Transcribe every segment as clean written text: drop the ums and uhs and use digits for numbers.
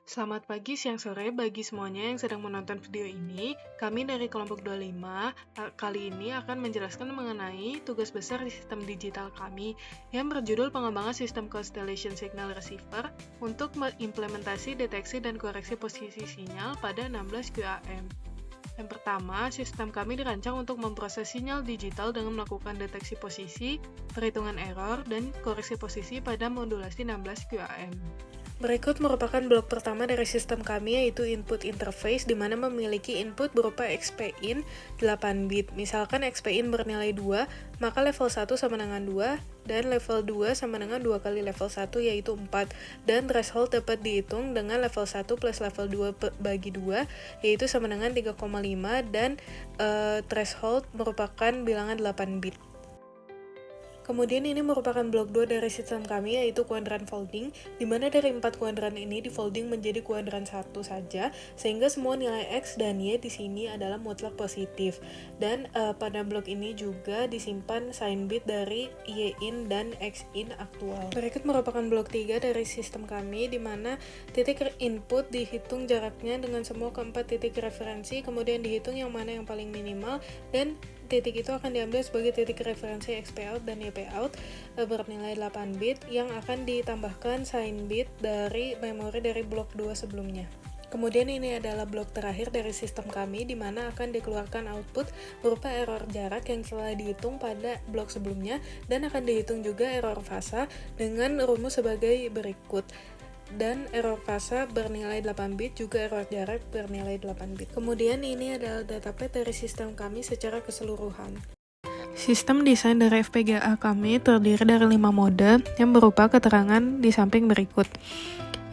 Selamat pagi, siang, sore bagi semuanya yang sedang menonton video ini. Kami dari kelompok 25 kali ini akan menjelaskan mengenai tugas besar di sistem digital kami yang berjudul pengembangan sistem Constellation Signal Receiver untuk mengimplementasi deteksi dan koreksi posisi sinyal pada 16 QAM. Yang pertama, sistem kami dirancang untuk memproses sinyal digital dengan melakukan deteksi posisi, perhitungan error, dan koreksi posisi pada modulasi 16 QAM. Berikut merupakan blok pertama dari sistem kami, yaitu input interface, di mana memiliki input berupa XPin 8 bit. Misalkan XPin bernilai 2, maka level 1 sama dengan 2, dan level 2 sama dengan 2 kali level 1, yaitu 4. Dan threshold dapat dihitung dengan level 1 plus level 2 bagi 2, yaitu sama dengan 3,5, dan threshold merupakan bilangan 8 bit. Kemudian ini merupakan blok 2 dari sistem kami, yaitu kuadran folding, di mana dari 4 kuadran ini di folding menjadi kuadran 1 saja, sehingga semua nilai X dan Y di sini adalah mutlak positif. Dan pada blok ini juga disimpan sign bit dari Y in dan X in aktual. Berikut merupakan blok 3 dari sistem kami, di mana titik input dihitung jaraknya dengan semua keempat titik referensi, kemudian dihitung yang mana yang paling minimal, dan titik itu akan diambil sebagai titik referensi XP out dan YP out bernilai 8 bit yang akan ditambahkan sign bit dari memori dari blok 2 sebelumnya. Kemudian ini adalah blok terakhir dari sistem kami, di mana akan dikeluarkan output berupa error jarak yang telah dihitung pada blok sebelumnya, dan akan dihitung juga error fasa dengan rumus sebagai berikut. Dan error fasa bernilai 8 bit, juga error jarak bernilai 8 bit. Kemudian ini adalah database dari sistem kami secara keseluruhan. Sistem desain dari FPGA kami terdiri dari 5 mode yang berupa keterangan di samping berikut.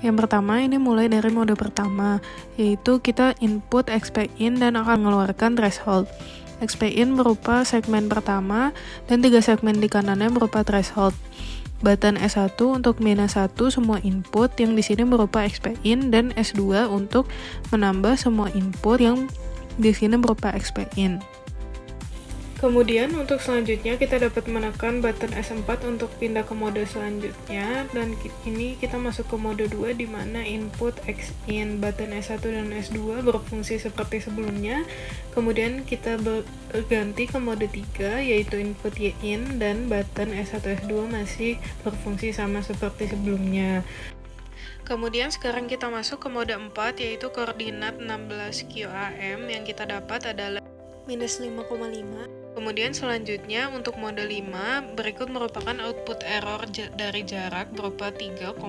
Yang pertama, ini mulai dari mode pertama, yaitu kita input XPin dan akan mengeluarkan threshold. XPin berupa segmen pertama dan 3 segmen di kanannya berupa threshold. Button S1 untuk minus 1 semua input yang di sini berupa XPin, dan S2 untuk menambah semua input yang di sini berupa XPin. Kemudian untuk selanjutnya kita dapat menekan button S4 untuk pindah ke mode selanjutnya, dan ini kita masuk ke mode 2 di mana input X in, button S1 dan S2 berfungsi seperti sebelumnya. Kemudian kita berganti ke mode 3 yaitu input Y in, dan button S1 S2 masih berfungsi sama seperti sebelumnya. Kemudian sekarang kita masuk ke mode 4 yaitu koordinat 16 QAM yang kita dapat adalah minus 5,5. Kemudian selanjutnya untuk mode 5 berikut merupakan output error dari jarak berupa 3,60.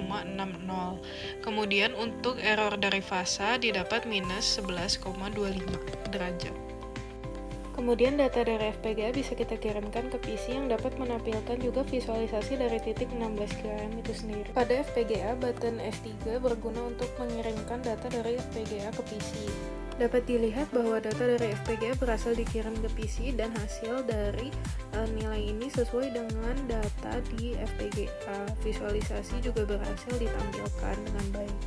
Kemudian untuk error dari fasa didapat minus 11,25 derajat. Kemudian data dari FPGA bisa kita kirimkan ke PC yang dapat menampilkan juga visualisasi dari titik 16 QAM itu sendiri. Pada FPGA, button S3 berguna untuk mengirimkan data dari FPGA ke PC. Dapat dilihat bahwa data dari FPGA berasal dikirim ke PC, dan hasil dari nilai ini sesuai dengan data di FPGA. Visualisasi juga berhasil ditampilkan dengan baik.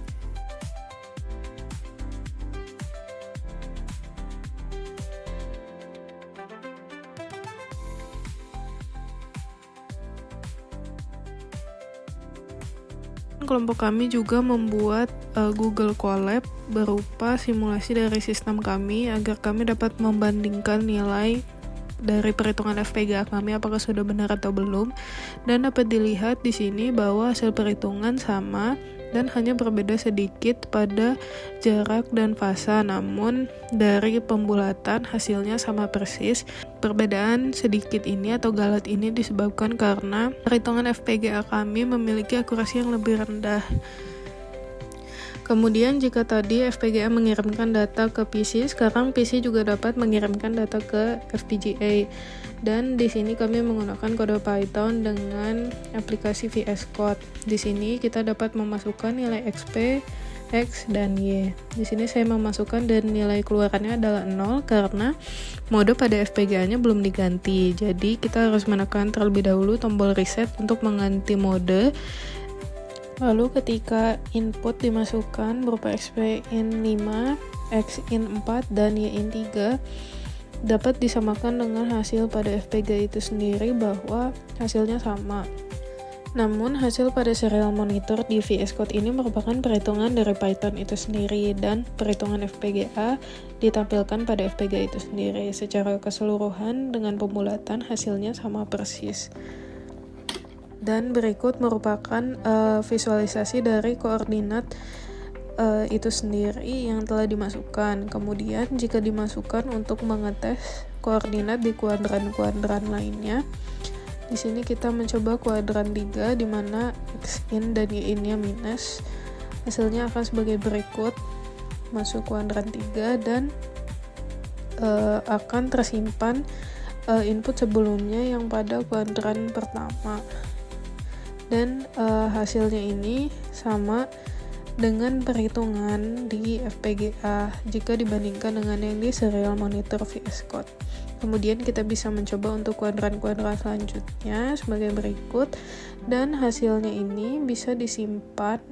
Kelompok kami juga membuat Google Colab berupa simulasi dari sistem kami agar kami dapat membandingkan nilai dari perhitungan FPGA kami apakah sudah benar atau belum, dan dapat dilihat di sini bahwa hasil perhitungan sama dan hanya berbeda sedikit pada jarak dan fasa, namun dari pembulatan hasilnya sama persis. Perbedaan sedikit ini atau galat ini disebabkan karena perhitungan FPGA kami memiliki akurasi yang lebih rendah. Kemudian jika tadi FPGA mengirimkan data ke PC, sekarang PC juga dapat mengirimkan data ke FPGA. Dan di sini kami menggunakan kode Python dengan aplikasi VS Code. Di sini kita dapat memasukkan nilai XP, X, dan Y. Di sini saya memasukkan dan nilai keluarannya adalah 0 karena mode pada FPGA-nya belum diganti. Jadi kita harus menekan terlebih dahulu tombol reset untuk mengganti mode. Lalu ketika input dimasukkan berupa XPin 5, Xin 4, dan Yin 3, dapat disamakan dengan hasil pada FPGA itu sendiri bahwa hasilnya sama. Namun, hasil pada serial monitor di VS Code ini merupakan perhitungan dari Python itu sendiri, dan perhitungan FPGA ditampilkan pada FPGA itu sendiri. Secara keseluruhan, dengan pembulatan hasilnya sama persis. Dan berikut merupakan visualisasi dari koordinat itu sendiri yang telah dimasukkan. Kemudian, jika dimasukkan untuk mengetes koordinat di kuadran-kuadran lainnya, di sini kita mencoba kuadran 3 di mana X in dan Y in-nya minus. Hasilnya akan sebagai berikut. Masuk kuadran 3 dan akan tersimpan input sebelumnya yang pada kuadran pertama. Dan hasilnya ini sama dengan perhitungan di FPGA jika dibandingkan dengan yang di serial monitor VS Code. Kemudian kita bisa mencoba untuk kuadran-kuadran selanjutnya sebagai berikut, dan hasilnya ini bisa disimpan.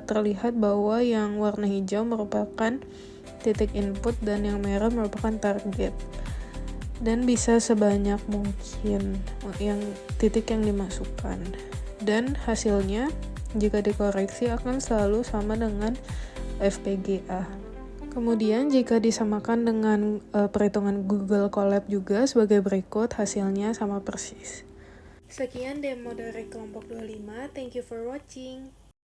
Terlihat bahwa yang warna hijau merupakan titik input dan yang merah merupakan target, dan bisa sebanyak mungkin yang titik yang dimasukkan, dan hasilnya jika dikoreksi akan selalu sama dengan FPGA. Kemudian jika disamakan dengan perhitungan Google Colab juga sebagai berikut, hasilnya sama persis. Sekian demo dari kelompok 25. Thank you for watching.